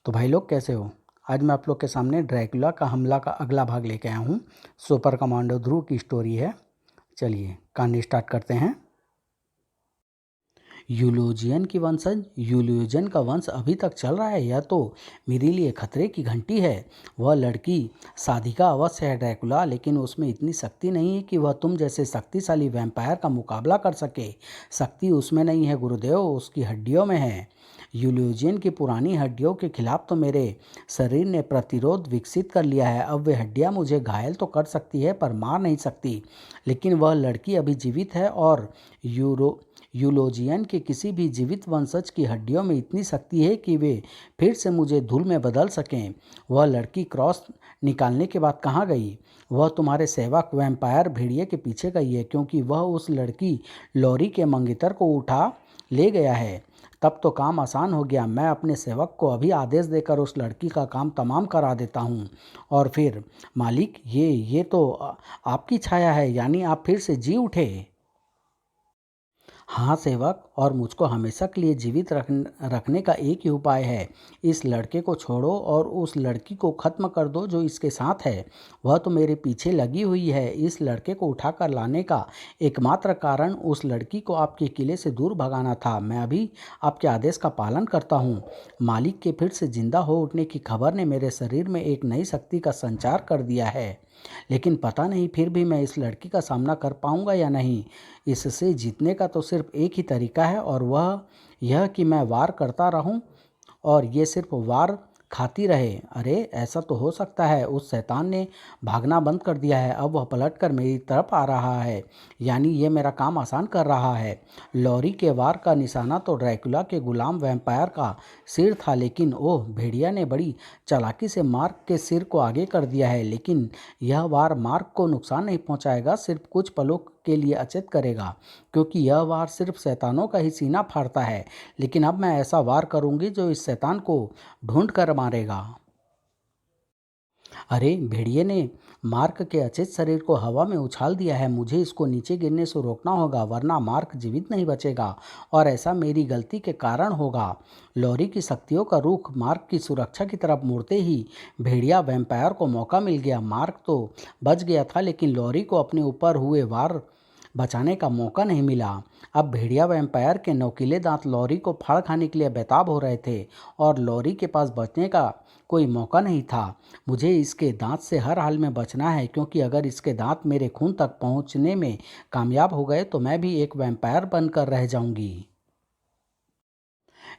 तो भाई लोग कैसे हो। आज मैं आप लोग के सामने ड्रैकुला का हमला का अगला भाग लेके आया हूँ। सुपर कमांडो ध्रुव की स्टोरी है। चलिए कहानी स्टार्ट करते हैं। यूलोजियन की वंशज यूलोजियन का वंश अभी तक चल रहा है, यह तो मेरे लिए खतरे की घंटी है। वह लड़की साधिका अवश्य है ड्रैकुला, लेकिन उसमें इतनी शक्ति नहीं है कि वह तुम जैसे शक्तिशाली वैम्पायर का मुकाबला कर सके। शक्ति उसमें नहीं है गुरुदेव, उसकी हड्डियों में है। यूलोजियन की पुरानी हड्डियों के खिलाफ तो मेरे शरीर ने प्रतिरोध विकसित कर लिया है। अब वे हड्डियां मुझे घायल तो कर सकती है पर मार नहीं सकती। लेकिन वह लड़की अभी जीवित है और यूलोजियन के किसी भी जीवित वंशज की हड्डियों में इतनी शक्ति है कि वे फिर से मुझे धूल में बदल सकें। वह लड़की क्रॉस निकालने के बाद कहाँ गई? वह तुम्हारे सेवक वैम्पायर भेड़िए के पीछे गई है, क्योंकि वह उस लड़की लॉरी के मंगेतर को उठा ले गया है। तब तो काम आसान हो गया। मैं अपने सेवक को अभी आदेश देकर उस लड़की का काम तमाम करा देता हूँ। और फिर मालिक, ये तो आपकी छाया है, यानी आप फिर से जी उठे। हाँ सेवक, और मुझको हमेशा के लिए जीवित रखने का एक ही उपाय है। इस लड़के को छोड़ो और उस लड़की को ख़त्म कर दो जो इसके साथ है। वह तो मेरे पीछे लगी हुई है। इस लड़के को उठाकर लाने का एकमात्र कारण उस लड़की को आपके किले से दूर भगाना था। मैं अभी आपके आदेश का पालन करता हूँ। मालिक के फिर से जिंदा हो उठने की खबर ने मेरे शरीर में एक नई शक्ति का संचार कर दिया है। लेकिन पता नहीं फिर भी मैं इस लड़की का सामना कर पाऊंगा या नहीं। इससे जीतने का तो सिर्फ एक ही तरीका है, और वह यह कि मैं वार करता रहूं और ये सिर्फ वार खाती रहे। अरे ऐसा तो हो सकता है। उस शैतान ने भागना बंद कर दिया है। अब वह पलटकर मेरी तरफ आ रहा है, यानी ये मेरा काम आसान कर रहा है। लॉरी के वार का निशाना तो ड्रैकुला के गुलाम वैम्पायर का सिर था, लेकिन ओह, भेड़िया ने बड़ी चालाकी से मार्क के सिर को आगे कर दिया है। लेकिन यह वार मार्क को नुकसान नहीं पहुंचाएगा, सिर्फ कुछ पलों के लिए अचेत करेगा, क्योंकि यह वार सिर्फ शैतानों का ही सीना फाड़ता है। लेकिन अब मैं ऐसा वार करूंगी जो इस शैतान को ढूंढ कर मारेगा। अरे भेड़िए ने मार्क के अचेत शरीर को हवा में उछाल दिया है। मुझे इसको नीचे गिरने से रोकना होगा, वरना मार्क जीवित नहीं बचेगा, और ऐसा मेरी गलती के कारण होगा। लॉरी की शक्तियों का रुख मार्क की सुरक्षा की तरफ मुड़ते ही भेड़िया वैम्पायर को मौका मिल गया। मार्क तो बच गया था, लेकिन लॉरी को अपने ऊपर हुए वार बचाने का मौका नहीं मिला। अब भेड़िया वैम्पायर के नोकीले दांत लॉरी को फाड़ खाने के लिए बेताब हो रहे थे, और लॉरी के पास बचने का कोई मौका नहीं था। मुझे इसके दांत से हर हाल में बचना है, क्योंकि अगर इसके दांत मेरे खून तक पहुंचने में कामयाब हो गए तो मैं भी एक वैम्पायर बनकर रह जाऊंगी।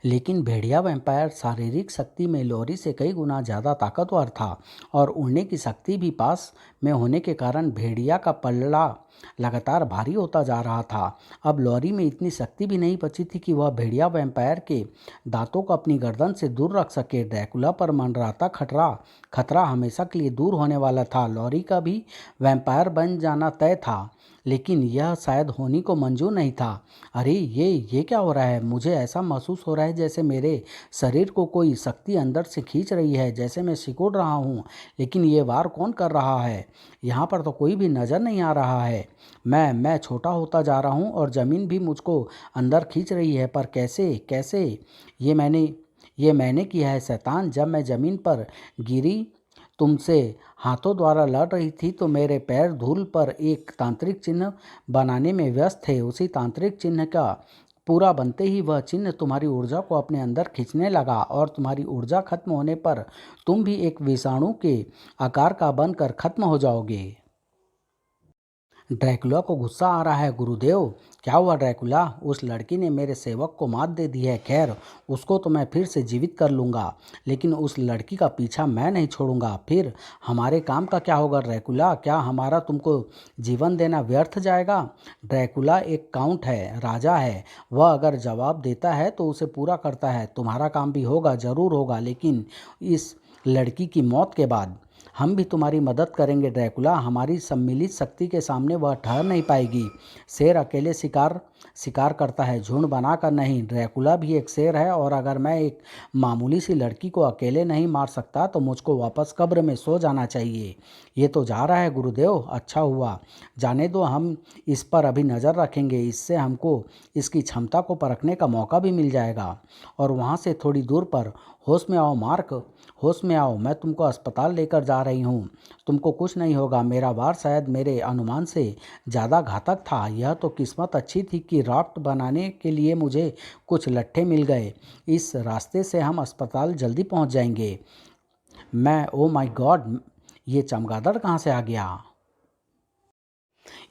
लेकिन भेड़िया वैम्पायर शारीरिक शक्ति में लॉरी से कई गुना ज़्यादा ताकतवर था, और उड़ने की शक्ति भी पास में होने के कारण भेड़िया का पल्ला लगातार भारी होता जा रहा था। अब लॉरी में इतनी शक्ति भी नहीं बची थी कि वह भेड़िया वैम्पायर के दांतों को अपनी गर्दन से दूर रख सके। ड्रैकुला पर मंडराता खतरा हमेशा के लिए दूर होने वाला था। लॉरी का भी वैम्पायर बन जाना तय था, लेकिन यह शायद होनी को मंजूर नहीं था। अरे ये क्या हो रहा है? मुझे ऐसा महसूस हो रहा है जैसे मेरे शरीर को कोई शक्ति अंदर से खींच रही है, जैसे मैं सिकुड़ रहा हूँ। लेकिन ये वार कौन कर रहा है? यहाँ पर तो कोई भी नज़र नहीं आ रहा है। मैं छोटा होता जा रहा हूँ और ज़मीन भी मुझको अंदर खींच रही है, पर कैसे कैसे? ये मैंने ये मैंने किया है शैतान। जब मैं ज़मीन पर गिरी, तुमसे हाथों द्वारा लड़ रही थी, तो मेरे पैर धूल पर एक तांत्रिक चिन्ह बनाने में व्यस्त थे। उसी तांत्रिक चिन्ह का पूरा बनते ही वह चिन्ह तुम्हारी ऊर्जा को अपने अंदर खींचने लगा, और तुम्हारी ऊर्जा खत्म होने पर तुम भी एक विषाणु के आकार का बनकर खत्म हो जाओगे। ड्रैकुला को गुस्सा आ रहा है। गुरुदेव, क्या हुआ ड्रैकुला? उस लड़की ने मेरे सेवक को मात दे दी है। खैर, उसको तो मैं फिर से जीवित कर लूँगा, लेकिन उस लड़की का पीछा मैं नहीं छोड़ूंगा। फिर हमारे काम का क्या होगा ड्रैकुला? क्या हमारा तुमको जीवन देना व्यर्थ जाएगा? ड्रैकुला एक काउंट है, राजा है। वह अगर जवाब देता है तो उसे पूरा करता है। तुम्हारा काम भी होगा, ज़रूर होगा, लेकिन इस लड़की की मौत के बाद हम भी तुम्हारी मदद करेंगे ड्रैकुला। हमारी सम्मिलित शक्ति के सामने वह ठहर नहीं पाएगी। शेर अकेले शिकार करता है, झुंड बनाकर नहीं। ड्रैकुला भी एक शेर है, और अगर मैं एक मामूली सी लड़की को अकेले नहीं मार सकता तो मुझको वापस कब्र में सो जाना चाहिए। ये तो जा रहा है गुरुदेव। अच्छा हुआ, जाने दो, हम इस पर अभी नज़र रखेंगे। इससे हमको इसकी क्षमता को परखने का मौका भी मिल जाएगा। और वहाँ से थोड़ी दूर पर होश में आओ मार्क, होश में आओ, मैं तुमको अस्पताल लेकर जा रही हूँ। तुमको कुछ नहीं होगा। मेरा वार शायद मेरे अनुमान से ज़्यादा घातक था। यह तो किस्मत अच्छी थी कि राफ्ट बनाने के लिए मुझे कुछ लट्ठे मिल गए। इस रास्ते से हम अस्पताल जल्दी पहुँच जाएंगे। ओ माय गॉड, ये चमगादड़ कहाँ से आ गया?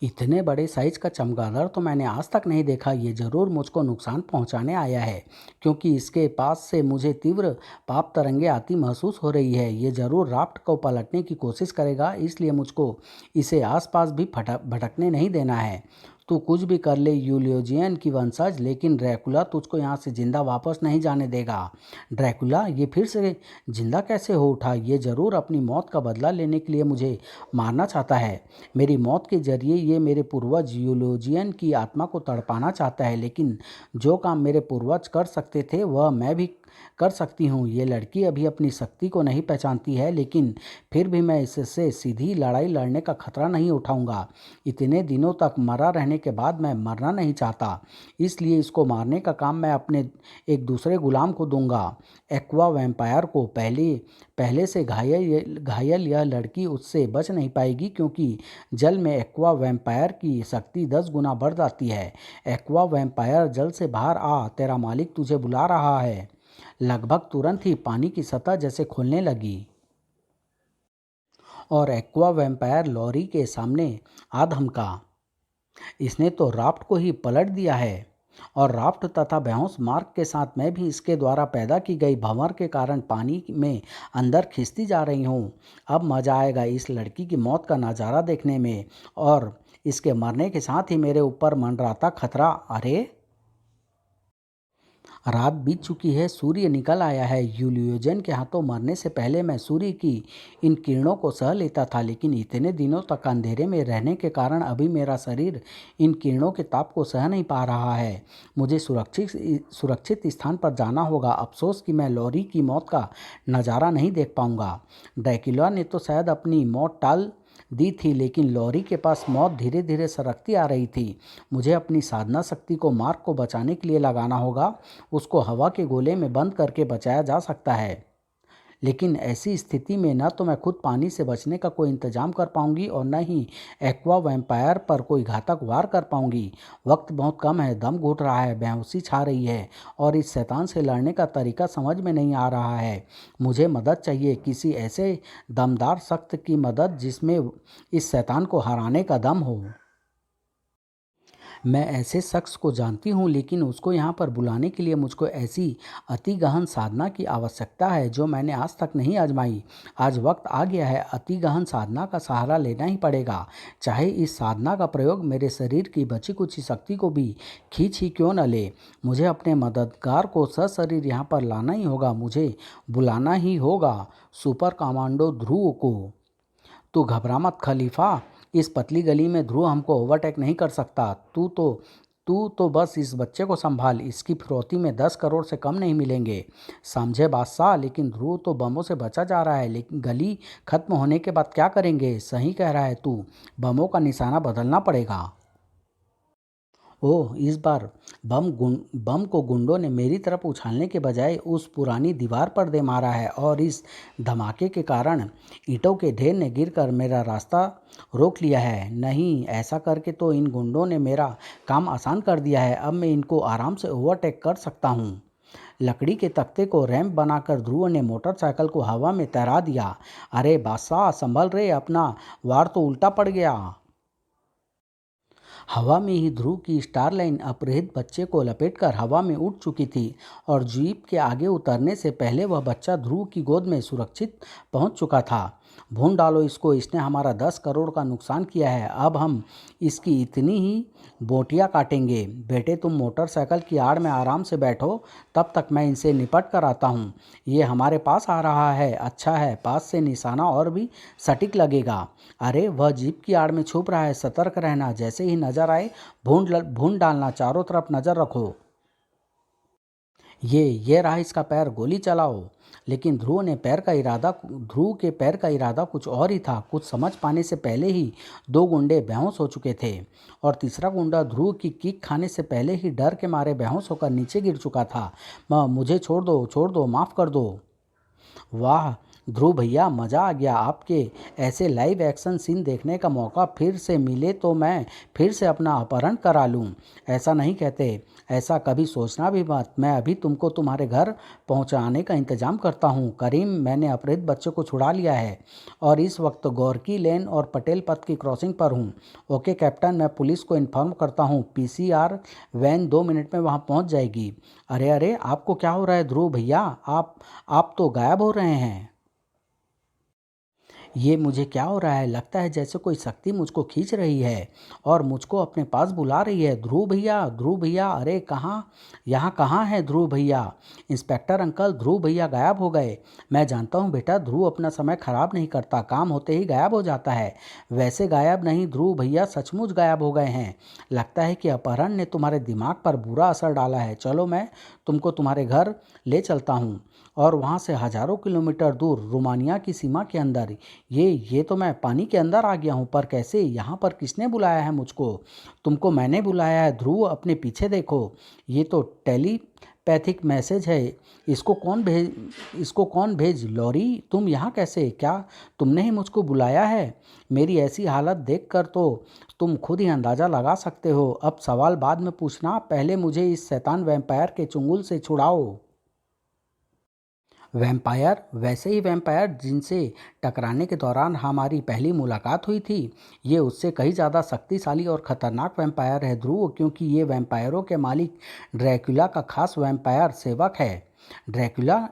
इतने बड़े साइज का चमगादड़ तो मैंने आज तक नहीं देखा। ये ज़रूर मुझको नुकसान पहुंचाने आया है, क्योंकि इसके पास से मुझे तीव्र पाप तरंगे आती महसूस हो रही है। ये ज़रूर राफ्ट को पलटने की कोशिश करेगा, इसलिए मुझको इसे आसपास भी भटकने नहीं देना है। तू कुछ भी कर ले यूलियोजियन की वंशज, लेकिन ड्रैकुला तुझको यहाँ से जिंदा वापस नहीं जाने देगा। ड्रैकुला ये फिर से जिंदा कैसे हो उठा? ये ज़रूर अपनी मौत का बदला लेने के लिए मुझे मारना चाहता है। मेरी मौत के जरिए ये मेरे पूर्वज यूलोजियन की आत्मा को तड़पाना चाहता है, लेकिन जो काम मेरे पूर्वज कर सकते थे वह मैं भी कर सकती हूँ। ये लड़की अभी अपनी शक्ति को नहीं पहचानती है, लेकिन फिर भी मैं इससे सीधी लड़ाई लड़ने का खतरा नहीं उठाऊंगा। इतने दिनों तक मरा रहने के बाद मैं मरना नहीं चाहता, इसलिए इसको मारने का काम मैं अपने एक दूसरे गुलाम को दूंगा, एक्वा वैम्पायर को। पहले से घायल यह लड़की उससे बच नहीं पाएगी, क्योंकि जल में एक्वा वैम्पायर की शक्ति 10 गुना बढ़ जाती है। एक्वा वैम्पायर, जल से बाहर आ, तेरा मालिक तुझे बुला रहा है। लगभग तुरंत ही पानी की सतह जैसे खुलने लगी और एक्वा वैम्पायर लॉरी के सामने आ धमका। इसने तो राफ्ट को ही पलट दिया है, और राफ्ट तथा बेहोश मार्ग के साथ मैं भी इसके द्वारा पैदा की गई भंवर के कारण पानी में अंदर खिंचती जा रही हूँ। अब मजा आएगा इस लड़की की मौत का नज़ारा देखने में, और इसके मरने के साथ ही मेरे ऊपर मंडराता खतरा। अरे, रात बीत चुकी है, सूर्य निकल आया है। यूलियोजन के हाथों मरने से पहले मैं सूर्य की इन किरणों को सह लेता था, लेकिन इतने दिनों तक अंधेरे में रहने के कारण अभी मेरा शरीर इन किरणों के ताप को सह नहीं पा रहा है। मुझे सुरक्षित स्थान पर जाना होगा। अफसोस कि मैं लॉरी की मौत का नज़ारा नहीं देख पाऊंगा। ड्रैकुला ने तो शायद अपनी मौत टाल दी थी, लेकिन लॉरी के पास मौत धीरे धीरे सरकती आ रही थी। मुझे अपनी साधना शक्ति को मार्क को बचाने के लिए लगाना होगा। उसको हवा के गोले में बंद करके बचाया जा सकता है, लेकिन ऐसी स्थिति में न तो मैं खुद पानी से बचने का कोई इंतजाम कर पाऊंगी और न ही एक्वा वैम्पायर पर कोई घातक वार कर पाऊंगी। वक्त बहुत कम है, दम घुट रहा है, बेहोशी छा रही है, और इस शैतान से लड़ने का तरीका समझ में नहीं आ रहा है। मुझे मदद चाहिए, किसी ऐसे दमदार शख्स की मदद जिसमें इस शैतान को हराने का दम हो। मैं ऐसे शख्स को जानती हूँ, लेकिन उसको यहाँ पर बुलाने के लिए मुझको ऐसी अति गहन साधना की आवश्यकता है जो मैंने आज तक नहीं आजमाई। आज वक्त आ गया है, अति गहन साधना का सहारा लेना ही पड़ेगा, चाहे इस साधना का प्रयोग मेरे शरीर की बची कुछ शक्ति को भी खींच ही क्यों न ले। मुझे अपने मददगार को सशरीर यहाँ पर लाना ही होगा, मुझे बुलाना ही होगा सुपर कमांडो ध्रुव को। तू घबरा मत खलीफा, इस पतली गली में ध्रुव हमको ओवरटेक नहीं कर सकता। तू तो बस इस बच्चे को संभाल, इसकी फिरौती में 10 करोड़ से कम नहीं मिलेंगे। समझे बादशाह, लेकिन ध्रुव तो बमों से बचा जा रहा है, लेकिन गली खत्म होने के बाद क्या करेंगे? सही कह रहा है तू, बमों का निशाना बदलना पड़ेगा। ओह, इस बार बम को गुंडों ने मेरी तरफ उछालने के बजाय उस पुरानी दीवार पर दे मारा है, और इस धमाके के कारण ईंटों के ढेर ने गिरकर मेरा रास्ता रोक लिया है। नहीं, ऐसा करके तो इन गुंडों ने मेरा काम आसान कर दिया है। अब मैं इनको आराम से ओवरटेक कर सकता हूँ। लकड़ी के तख्ते को रैंप बनाकर ध्रुव ने मोटरसाइकिल को हवा में तैरा दिया। अरे बादशाह, संभल रे, अपना वार तो उल्टा पड़ गया। हवा में ही ध्रुव की स्टारलाइन अपहृत बच्चे को लपेटकर हवा में उड़ चुकी थी, और जीप के आगे उतरने से पहले वह बच्चा ध्रुव की गोद में सुरक्षित पहुंच चुका था। भून डालो इसको, इसने हमारा 10 करोड़ का नुकसान किया है। अब हम इसकी इतनी ही बोटियां काटेंगे। बेटे, तुम मोटरसाइकिल की आड़ में आराम से बैठो, तब तक मैं इनसे निपट कर आता हूँ। ये हमारे पास आ रहा है। अच्छा है, पास से निशाना और भी सटीक लगेगा। अरे, वह जीप की आड़ में छुप रहा है, सतर्क रहना। जैसे ही नजर आए भून डालना, चारों तरफ नजर रखो। ये रहा इसका पैर, गोली चलाओ। लेकिन ध्रुव के पैर का इरादा कुछ और ही था। कुछ समझ पाने से पहले ही 2 गुंडे बेहोश हो चुके थे, और तीसरा गुंडा ध्रुव की किक खाने से पहले ही डर के मारे बेहोश होकर नीचे गिर चुका था। मुझे छोड़ दो, माफ़ कर दो। वाह ध्रुव भैया, मज़ा आ गया। आपके ऐसे लाइव एक्शन सीन देखने का मौका फिर से मिले तो मैं फिर से अपना अपहरण करा लूँ। ऐसा नहीं कहते, ऐसा कभी सोचना भी मत। मैं अभी तुमको तुम्हारे घर पहुंचाने का इंतज़ाम करता हूं। करीम, मैंने अपहृत बच्चे को छुड़ा लिया है और इस वक्त गोरकी लेन और पटेल पथ की क्रॉसिंग पर हूं। ओके कैप्टन, मैं पुलिस को इन्फॉर्म करता हूं। पीसीआर वैन 2 मिनट में वहां पहुंच जाएगी। अरे अरे, आपको क्या हो रहा है ध्रुव भैया? आप तो गायब हो रहे हैं। ये मुझे क्या हो रहा है? लगता है जैसे कोई शक्ति मुझको खींच रही है और मुझको अपने पास बुला रही है। ध्रुव भैया, ध्रुव भैया, अरे कहाँ, यहाँ कहाँ है ध्रुव भैया? इंस्पेक्टर अंकल, ध्रुव भैया गायब हो गए। मैं जानता हूँ बेटा, ध्रुव अपना समय खराब नहीं करता, काम होते ही गायब हो जाता है। वैसे गायब नहीं, ध्रुव भैया सचमुच गायब हो गए हैं। लगता है कि अपहरण ने तुम्हारे दिमाग पर बुरा असर डाला है। चलो, मैं तुमको तुम्हारे घर ले चलता हूँ और वहाँ से हजारों किलोमीटर दूर रोमानिया की सीमा के अंदर। ये तो मैं पानी के अंदर आ गया हूँ, पर कैसे? यहाँ पर किसने बुलाया है मुझको? तुमको मैंने बुलाया है ध्रुव, अपने पीछे देखो। ये तो टेलीपैथिक मैसेज है। इसको कौन भेज? लॉरी, तुम यहाँ कैसे? क्या तुमने ही मुझको बुलाया है? मेरी ऐसी हालत देखकर तो तुम खुद ही अंदाज़ा लगा सकते हो। अब सवाल बाद में पूछना, पहले मुझे इस शैतान वैम्पायर के चुंगल से छुड़ाओ। वैम्पायर? वैसे ही वैम्पायर जिनसे टकराने के दौरान हमारी पहली मुलाकात हुई थी। ये उससे कहीं ज़्यादा शक्तिशाली और ख़तरनाक वैम्पायर है ध्रुव, क्योंकि ये वैम्पायरों के मालिक ड्रैकुला का खास वैम्पायर सेवक है। ड्रैकुला,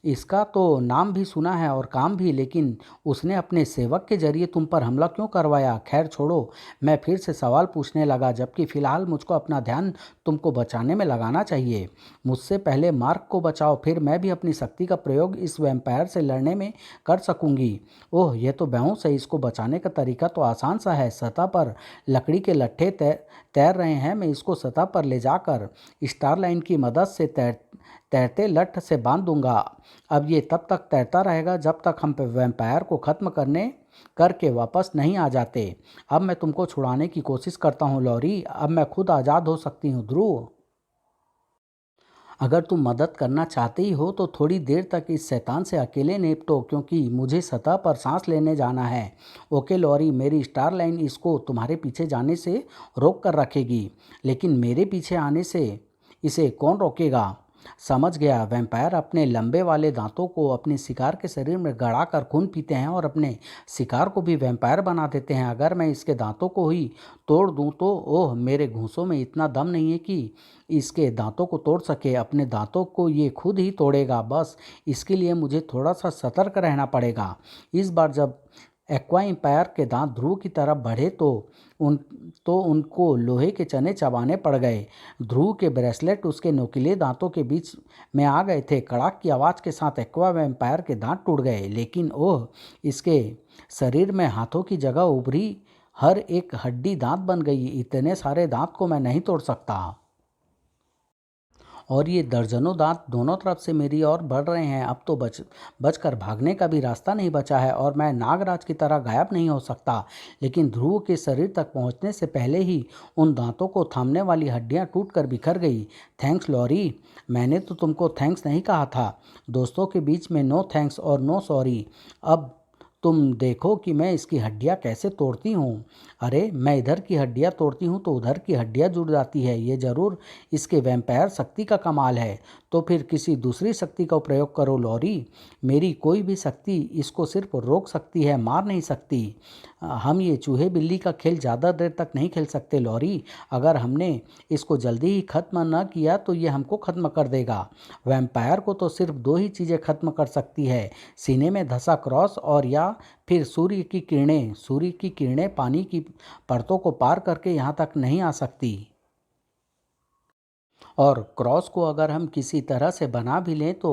इसका तो नाम भी सुना है और काम भी, लेकिन उसने अपने सेवक के जरिए तुम पर हमला क्यों करवाया? खैर छोड़ो, मैं फिर से सवाल पूछने लगा, जबकि फ़िलहाल मुझको अपना ध्यान तुमको बचाने में लगाना चाहिए। मुझसे पहले मार्क को बचाओ, फिर मैं भी अपनी शक्ति का प्रयोग इस वैम्पायर से लड़ने में कर सकूंगी। ओह, ये तो बेहोश है। इसको बचाने का तरीका तो आसान सा है। सतह पर लकड़ी के लट्ठे तैर रहे हैं। मैं इसको सतह पर ले जाकर स्टार लाइन की मदद से तैरते लठ से बांध दूंगा। अब ये तब तक तैरता रहेगा जब तक हम वैम्पायर को ख़त्म करके वापस नहीं आ जाते। अब मैं तुमको छुड़ाने की कोशिश करता हूँ लॉरी। अब मैं खुद आज़ाद हो सकती हूँ ध्रुव। अगर तुम मदद करना चाहते ही हो तो थोड़ी देर तक इस शैतान से अकेले निपटो, क्योंकि मुझे सतह पर सांस लेने जाना है। ओके लॉरी, मेरी स्टार लाइन इसको तुम्हारे पीछे जाने से रोक कर रखेगी, लेकिन मेरे पीछे आने से इसे कौन रोकेगा? समझ गया। वैम्पायर अपने लंबे वाले दांतों को अपने शिकार के शरीर में गड़ाकर खून पीते हैं और अपने शिकार को भी वैम्पायर बना देते हैं। अगर मैं इसके दांतों को ही तोड़ दूं तो ओह, मेरे घूंसों में इतना दम नहीं है कि इसके दांतों को तोड़ सके। अपने दांतों को ये खुद ही तोड़ेगा। बस इसके लिए मुझे थोड़ा सा सतर्क रहना पड़ेगा। इस बार जब एक्वा एम्पायर के दांत ध्रुव की तरफ बढ़े उन उनको लोहे के चने चबाने पड़ गए। ध्रुव के ब्रेसलेट उसके नुकीले दांतों के बीच में आ गए थे। कड़ाक की आवाज़ के साथ एक्वा वैम्पायर के दांत टूट गए, लेकिन ओह, इसके शरीर में हाथों की जगह उभरी हर एक हड्डी दांत बन गई। इतने सारे दांत को मैं नहीं तोड़ सकता। और ये दर्जनों दांत दोनों तरफ से मेरी ओर बढ़ रहे हैं। अब तो बचकर भागने का भी रास्ता नहीं बचा है और मैं नागराज की तरह गायब नहीं हो सकता। लेकिन ध्रुव के शरीर तक पहुंचने से पहले ही उन दांतों को थामने वाली हड्डियां टूटकर बिखर गई। थैंक्स लॉरी, मैंने तो तुमको थैंक्स नहीं कहा था। दोस्तों के बीच में नो थैंक्स और नो सॉरी। अब तुम देखो कि मैं इसकी हड्डियाँ कैसे तोड़ती हूँ। अरे, मैं इधर की हड्डियाँ तोड़ती हूँ तो उधर की हड्डियाँ जुड़ जाती है। ये जरूर इसके वैम्पायर शक्ति का कमाल है। तो फिर किसी दूसरी शक्ति का प्रयोग करो लॉरी। मेरी कोई भी शक्ति इसको सिर्फ रोक सकती है, मार नहीं सकती। हम ये चूहे बिल्ली का खेल ज़्यादा देर तक नहीं खेल सकते लॉरी। अगर हमने इसको जल्दी ही ख़त्म न किया तो ये हमको ख़त्म कर देगा। वैम्पायर को तो सिर्फ दो ही चीज़ें ख़त्म कर सकती है, सीने में धंसा क्रॉस और या फिर सूर्य की किरणें। सूर्य की किरणें पानी की परतों को पार करके यहाँ तक नहीं आ सकती। और क्रॉस को अगर हम किसी तरह से बना भी लें तो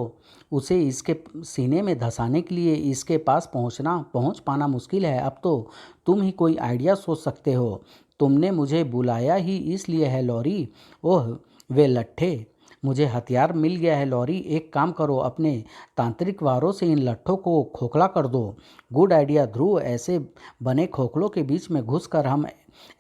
उसे इसके सीने में धंसाने के लिए इसके पास पहुंच पाना मुश्किल है। अब तो तुम ही कोई आइडिया सोच सकते हो। तुमने मुझे बुलाया ही इसलिए है लॉरी। ओह, वे लट्ठे, मुझे हथियार मिल गया है लॉरी। एक काम करो, अपने तांत्रिक वारों से इन लट्ठों को खोखला कर दो। गुड आइडिया ध्रुव। ऐसे बने खोखलों के बीच में घुसकर हम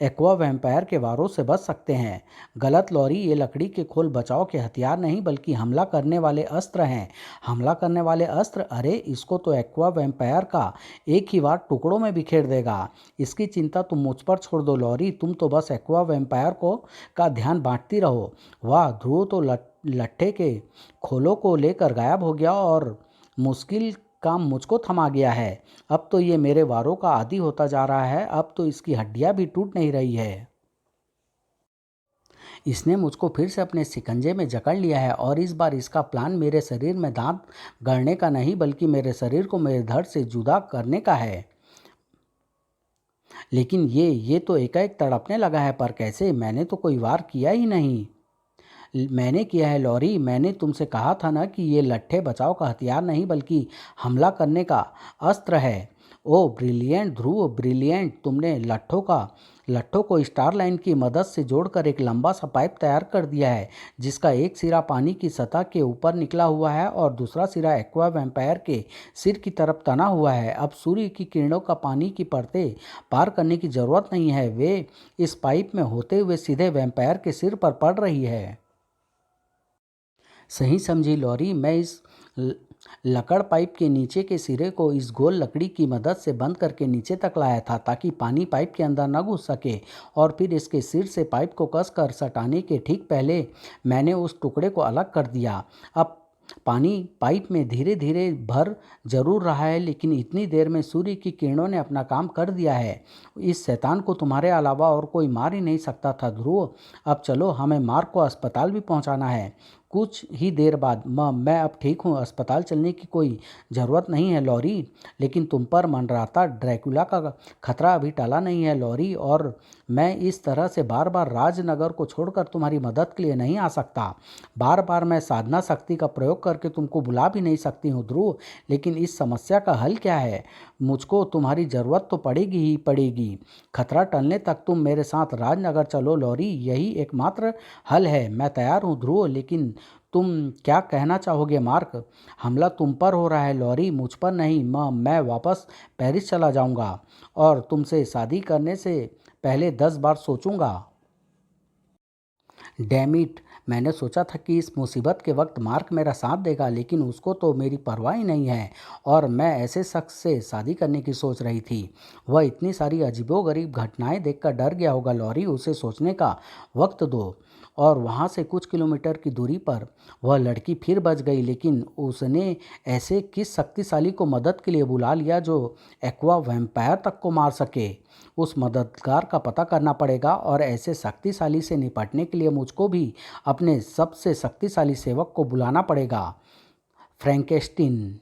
एक्वा वैम्पायर के वारों से बच सकते हैं। गलत लॉरी, ये लकड़ी के खोल बचाव के हथियार नहीं बल्कि हमला करने वाले अस्त्र हैं। हमला करने वाले अस्त्र? अरे इसको तो एक्वा वैम्पायर का एक ही वार टुकड़ों में बिखेर देगा। इसकी चिंता तुम मुझ पर छोड़ दो लॉरी, तुम तो बस एक्वा वैम्पायर को का ध्यान बांटती रहो। वाह, ध्रुव तो लट्ठे के खोलों को लेकर गायब हो गया और मुश्किल काम मुझको थमा गया है। अब तो ये मेरे वारों का आदी होता जा रहा है, अब तो इसकी हड्डियां भी टूट नहीं रही है। इसने मुझको फिर से अपने शिकंजे में जकड़ लिया है और इस बार इसका प्लान मेरे शरीर में दांत गड़ने का नहीं बल्कि मेरे शरीर को मेरे धड़ से जुदा करने का है। लेकिन ये तो एकाएक तड़पने लगा है, पर कैसे? मैंने तो कोई वार किया ही नहीं। मैंने किया है लॉरी, मैंने तुमसे कहा था ना कि ये लट्ठे बचाव का हथियार नहीं बल्कि हमला करने का अस्त्र है। ओह ब्रिलियंट ध्रुव, ब्रिलियंट! तुमने लट्ठों को स्टार लाइन की मदद से जोड़कर एक लंबा सा पाइप तैयार कर दिया है, जिसका एक सिरा पानी की सतह के ऊपर निकला हुआ है और दूसरा सिरा एक्वा वैम्पायर के सिर की तरफ तना हुआ है। अब सूर्य की किरणों का पानी की परतें पार करने की जरूरत नहीं है, वे इस पाइप में होते हुए सीधे वैम्पायर के सिर पर पड़ रही है। सही समझी लॉरी, मैं इस लकड़ पाइप के नीचे के सिरे को इस गोल लकड़ी की मदद से बंद करके नीचे तक लाया था ताकि पानी पाइप के अंदर न घुस सके, और फिर इसके सिर से पाइप को कसकर सटाने के ठीक पहले मैंने उस टुकड़े को अलग कर दिया। अब पानी पाइप में धीरे धीरे भर जरूर रहा है, लेकिन इतनी देर में सूर्य की किरणों ने अपना काम कर दिया है। इस शैतान को तुम्हारे अलावा और कोई मार ही नहीं सकता था ध्रुव। अब चलो, हमें मार्क को अस्पताल भी पहुंचाना है। कुछ ही देर बाद मैं अब ठीक हूँ, अस्पताल चलने की कोई ज़रूरत नहीं है लॉरी। लेकिन तुम पर मंडराता ड्रैकुला का खतरा अभी टला नहीं है लॉरी, और मैं इस तरह से बार बार राजनगर को छोड़कर तुम्हारी मदद के लिए नहीं आ सकता। बार बार मैं साधना शक्ति का प्रयोग करके तुमको बुला भी नहीं सकती हूँ ध्रुव। लेकिन इस समस्या का हल क्या है? मुझको तुम्हारी ज़रूरत तो पड़ेगी ही पड़ेगी। खतरा टलने तक तुम मेरे साथ राजनगर चलो लॉरी, यही एकमात्र हल है। मैं तैयार हूँ ध्रुव, लेकिन तुम क्या कहना चाहोगे मार्क? हमला तुम पर हो रहा है लॉरी, मुझ पर नहीं। मैं वापस पेरिस चला जाऊंगा और तुमसे शादी करने से पहले 10 बार सोचूंगा। Damn it! मैंने सोचा था कि इस मुसीबत के वक्त मार्क मेरा साथ देगा, लेकिन उसको तो मेरी परवाह ही नहीं है और मैं ऐसे शख्स से शादी करने की सोच रही थी। वह इतनी सारी अजीबोगरीब घटनाएं देखकर डर गया होगा लॉरी, उसे सोचने का वक्त दो। और वहाँ से कुछ किलोमीटर की दूरी पर वह लड़की फिर बच गई, लेकिन उसने ऐसे किस शक्तिशाली को मदद के लिए बुला लिया जो एक्वा वैम्पायर तक को मार सके? उस मददगार का पता करना पड़ेगा और ऐसे शक्तिशाली से निपटने के लिए मुझको भी अपने सबसे शक्तिशाली सेवक को बुलाना पड़ेगा। फ्रैंकेस्टीन,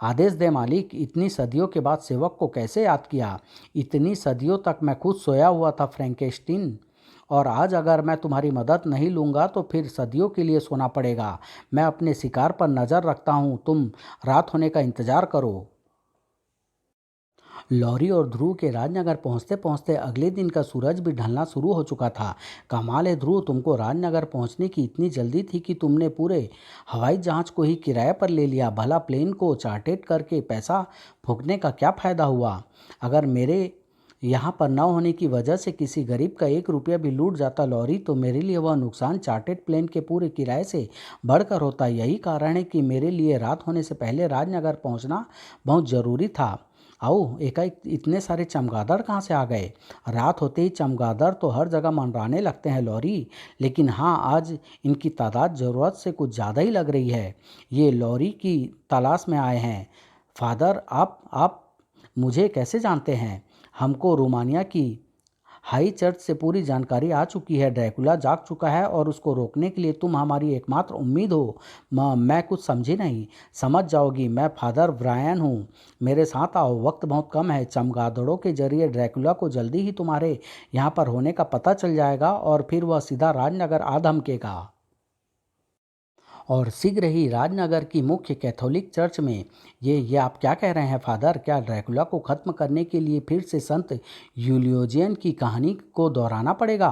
आदेश दे मालिक। इतनी सदियों के बाद सेवक को कैसे याद किया? इतनी सदियों तक मैं खुद सोया हुआ था फ्रैंकेस्टीन, और आज अगर मैं तुम्हारी मदद नहीं लूँगा तो फिर सदियों के लिए सोना पड़ेगा। मैं अपने शिकार पर नज़र रखता हूँ, तुम रात होने का इंतज़ार करो। लॉरी और ध्रुव के राजनगर पहुंचते पहुंचते अगले दिन का सूरज भी ढलना शुरू हो चुका था। कमाल है ध्रुव, तुमको राजनगर पहुंचने की इतनी जल्दी थी कि तुमने पूरे हवाई जहाज को ही किराए पर ले लिया। भला प्लेन को चार्टेड करके पैसा फूकने का क्या फ़ायदा हुआ? अगर मेरे यहाँ पर न होने की वजह से किसी गरीब का 1 रुपया भी लूट जाता लॉरी, तो मेरे लिए वह नुकसान चार्टेड प्लेन के पूरे किराए से बढ़कर होता। यही कारण है कि मेरे लिए रात होने से पहले राजनगर पहुँचना बहुत ज़रूरी था। आओ, एकाएक इतने सारे चमगादड़ कहाँ से आ गए? रात होते ही चमगादड़ तो हर जगह मंडराने लगते हैं लॉरी, लेकिन हाँ, आज इनकी तादाद ज़रूरत से कुछ ज़्यादा ही लग रही है। ये लॉरी की तलाश में आए हैं। फादर, आप मुझे कैसे जानते हैं? हमको रोमानिया की हाई चर्च से पूरी जानकारी आ चुकी है। ड्रैकुला जाग चुका है और उसको रोकने के लिए तुम हमारी एकमात्र उम्मीद हो। मैं कुछ समझी नहीं। समझ जाओगी, मैं फादर ब्रायन हूँ। मेरे साथ आओ, वक्त बहुत कम है। चमगादड़ों के जरिए ड्रैकुला को जल्दी ही तुम्हारे यहाँ पर होने का पता चल जाएगा और फिर वह सीधा राजनगर आ धमकेगा। और शीघ्र ही राजनगर की मुख्य कैथोलिक चर्च में ये आप क्या कह रहे हैं फादर? क्या ड्रैकुला को ख़त्म करने के लिए फिर से संत यूलियोजियन की कहानी को दोहराना पड़ेगा?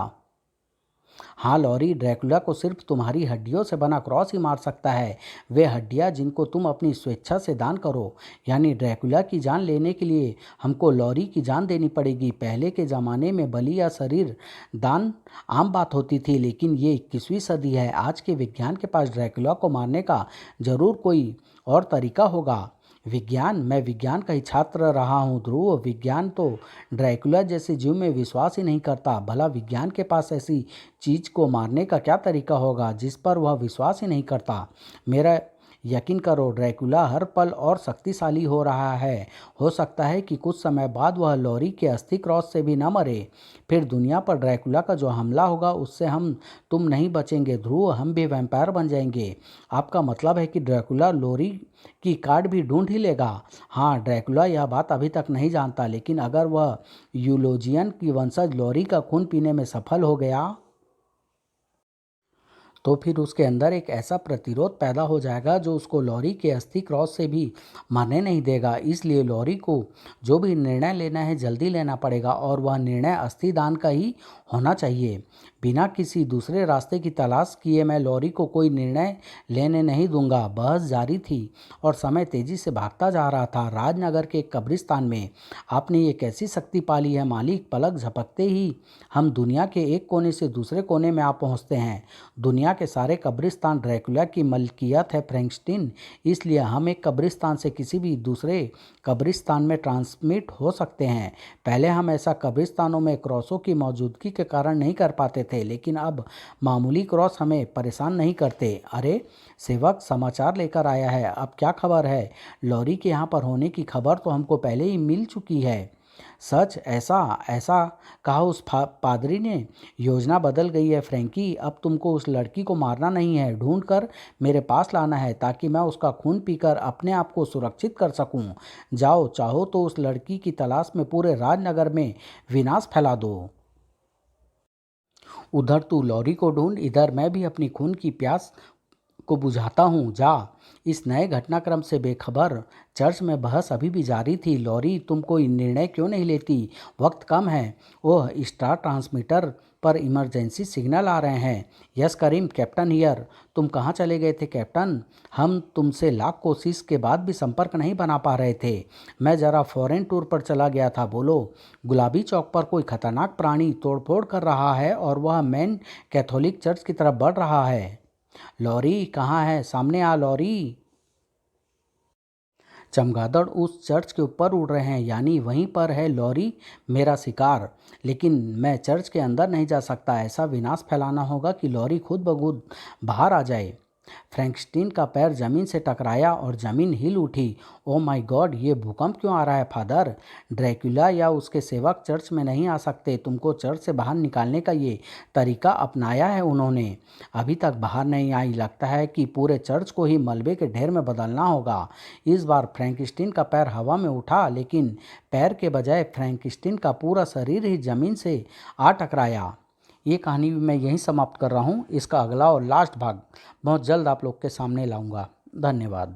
हाँ लॉरी, ड्रैकुला को सिर्फ तुम्हारी हड्डियों से बना क्रॉस ही मार सकता है, वे हड्डियाँ जिनको तुम अपनी स्वेच्छा से दान करो। यानी ड्रैकुला की जान लेने के लिए हमको लॉरी की जान देनी पड़ेगी। पहले के ज़माने में बलि या शरीर दान आम बात होती थी, लेकिन ये 21वीं सदी है। आज के विज्ञान के पास ड्रैकुला को मारने का ज़रूर कोई और तरीका होगा। विज्ञान, मैं विज्ञान का ही छात्र रहा हूँ ध्रुव। विज्ञान तो ड्रैकुला जैसे जीव में विश्वास ही नहीं करता। भला विज्ञान के पास ऐसी चीज को मारने का क्या तरीका होगा जिस पर वह विश्वास ही नहीं करता। मेरा यकीन करो, ड्रैकुला हर पल और शक्तिशाली हो रहा है। हो सकता है कि कुछ समय बाद वह लॉरी के अस्थि क्रॉस से भी न मरे। फिर दुनिया पर ड्रैकुला का जो हमला होगा उससे हम तुम नहीं बचेंगे ध्रुव, हम भी वैम्पायर बन जाएंगे। आपका मतलब है कि ड्रैकुला लॉरी की कार्ड भी ढूंढ ही लेगा? हाँ, ड्रैकुला यह बात अभी तक नहीं जानता, लेकिन अगर वह यूलोजियन की वंशज लॉरी का खून पीने में सफल हो गया तो फिर उसके अंदर एक ऐसा प्रतिरोध पैदा हो जाएगा जो उसको लॉरी के अस्थि क्रॉस से भी मरने नहीं देगा। इसलिए लॉरी को जो भी निर्णय लेना है जल्दी लेना पड़ेगा, और वह निर्णय अस्थि दान का ही होना चाहिए। बिना किसी दूसरे रास्ते की तलाश किए मैं लॉरी को कोई निर्णय लेने नहीं दूंगा। बहस जारी थी और समय तेजी से भागता जा रहा था। राजनगर के एक कब्रिस्तान में आपने ये कैसी शक्ति पाली है मालिक? पलक झपकते ही हम दुनिया के एक कोने से दूसरे कोने में आ पहुंचते हैं। दुनिया के सारे कब्रिस्तान ड्रैकुला की मलकियत है फ्रैंकस्टीन, इसलिए हम एक कब्रिस्तान से किसी भी दूसरे कब्रिस्तान में ट्रांसमिट हो सकते हैं। पहले हम ऐसा कब्रिस्तानों में क्रॉसों की मौजूदगी के कारण नहीं कर पाते थे, लेकिन अब मामूली क्रॉस हमें परेशान नहीं करते। अरे सेवक समाचार लेकर आया है, अब क्या खबर है? लॉरी के यहाँ पर होने की खबर तो हमको पहले ही मिल चुकी है। सच? ऐसा ऐसा कहा उस पादरी ने। योजना बदल गई है फ्रैंकी, अब तुमको उस लड़की को मारना नहीं है, ढूंढ कर मेरे पास लाना है ताकि मैं उसका खून पीकर अपने आप को सुरक्षित कर सकूं। जाओ, चाहो तो उस लड़की की तलाश में पूरे राजनगर में विनाश फैला दो। उधर तू लॉरी को ढूंढ, इधर मैं भी अपनी खून की प्यास को बुझाता हूँ। जा। इस नए घटनाक्रम से बेखबर चर्च में बहस अभी भी जारी थी। लॉरी, तुम कोई निर्णय क्यों नहीं लेती? वक्त कम है। ओह, स्टार ट्रांसमीटर पर इमरजेंसी सिग्नल आ रहे हैं। Yes Karim, captain here. तुम कहाँ चले गए थे कैप्टन? हम तुमसे लाख कोशिश के बाद भी संपर्क नहीं बना पा रहे थे। मैं ज़रा फॉरेन टूर पर चला गया था। बोलो। गुलाबी चौक पर कोई खतरनाक प्राणी तोड़फोड़ कर रहा है और वह मेन कैथोलिक चर्च की तरफ बढ़ रहा है। लॉरी कहाँ है? सामने आ लॉरी। चमगादड़ उस चर्च के ऊपर उड़ रहे हैं, यानी वहीं पर है लॉरी मेरा शिकार। लेकिन मैं चर्च के अंदर नहीं जा सकता। ऐसा विनाश फैलाना होगा कि लॉरी खुद ब खुद बाहर आ जाए। फ्रैंकस्टीन का पैर जमीन से टकराया और जमीन हिल उठी। ओ माय गॉड, ये भूकंप क्यों आ रहा है फादर? ड्रैकुला या उसके सेवक चर्च में नहीं आ सकते। तुमको चर्च से बाहर निकालने का ये तरीका अपनाया है उन्होंने, अभी तक बाहर नहीं आई। लगता है कि पूरे चर्च को ही मलबे के ढेर में बदलना होगा। इस बार फ्रैंकस्टीन का पैर हवा में उठा, लेकिन पैर के बजाय फ्रैंकस्टीन का पूरा शरीर ही जमीन से आ टकराया। ये कहानी भी मैं यहीं समाप्त कर रहा हूँ। इसका अगला और लास्ट भाग बहुत जल्द आप लोग के सामने लाऊंगा। धन्यवाद।